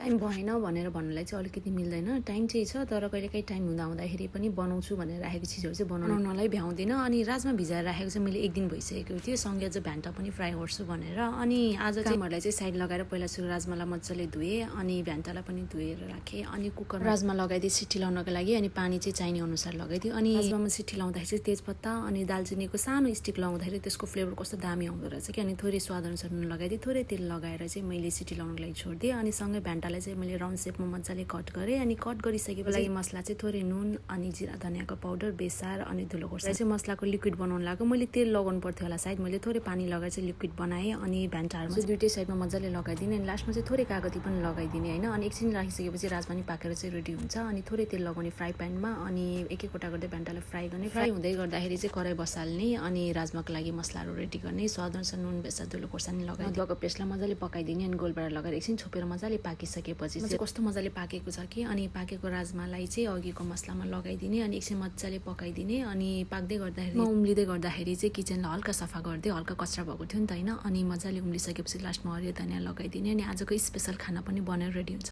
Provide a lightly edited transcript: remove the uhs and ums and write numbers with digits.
Time भएन भनेर भन्नलाई चाहिँ अलिकति मिल्दैन। टाइम चाहिँ छ, तर कहिलेकाहीँ टाइम हुँदाखेरि पनि बनाउँछु भनेर राखेको चिजहरू चाहिँ बनाउनलाई भ्याउँदिनँ। अनि राजमा भिजाएर राखेको चाहिँ मैले 1 दिन भइसकेको थियो, सँगै चाहिँ भ्यान्टा पनि फ्राई गर्छु भनेर। अनि आज चाहिँ कामहरूलाई चाहिँ साइड लगाएर पहिला सुरु राजमालाई मजाले धुएँ, अनि भ्यान्टालाई पनि धुएर राखेँ। अनि कुकर राजमा लगाइदिएँ सिटी लाउनको लागि। अनि पानी चाहिँ चाहिने अनुसार लगाइदिएँ। अनि राजमामा सिटी लाउँदाखेरि चाहिँ तेजपत्ता अनि दालचिनीको सानो स्टिक लगाउँदाखेरि त्यसको फ्लेभर कस्तो दामी आउँदो रहेछ कि। अनि थोरै स्वाद अनुसार नुन लगाइदिएँ, थोरै तेल लगाएर चाहिँ मैले सिटी लाउनको लागि छोडिदिएँ। अनि सँगै भ्यान्टालाई चाहिँ मैले राउन्ड सेपमा मजाले कट गरेँ। अनि कट गरिसकेपछि मसला चाहिँ थोरै नुन अनि जिरा धनियाँको पाउडर, बेसार अनि धुलो खोर्सानी चाहिँ मसलाको लिक्विड बनाउन लाग्यो। मैले तेल लगाउनु पर्थ्यो होला सायद, मैले थोरै पानी लगाएर चाहिँ लिक्विड बनाएँ। अनि भ्यान्टाहरू चाहिँ दुइटै साइडमा मजाले लगाइदिने। अनि लास्टमा चाहिँ थोरै कागती पनि लगाइदिने होइन। अनि एकछिन राखिसकेपछि राजमा नि पाकेर चाहिँ रेडी हुन्छ। अनि थोरै तेल लगाउने फ्राई प्यानमा, अनि एक एकवटा गर्दै भ्यान्टालाई फ्राई गर्ने। फ्राई हुँदै गर्दाखेरि चाहिँ कराई बसाल्ने, अनि राजमाको लागि मसलाहरू रेडी गर्ने। स्वाद अनुसार नुन, बेसार, धुलो खोर्सानी लगाएर अदुवाको पेस्टलाई मजाले पकाइदिने। अनि गोलबाट लगाएर एकछिन छोपेर मजाले पाकिसकेपछि चाहिँ कस्तो मजाले पाकेको छ कि। अनि पाकेको राजमालाई चाहिँ अघिको मसलामा लगाइदिने, अनि एकछिन मजाले पकाइदिने। अनि पाक्दै गर्दाखेरि उम्लिँदै गर्दाखेरि चाहिँ किचनलाई हल्का सफा गर्दै, हल्का कचरा भएको थियो नि त होइन। अनि मजाले उम्लिसकेपछि लास्टमा हरियो धनियाँ लगाइदिने। अनि आजको स्पेसल खाना पनि बनेर रेडी हुन्छ।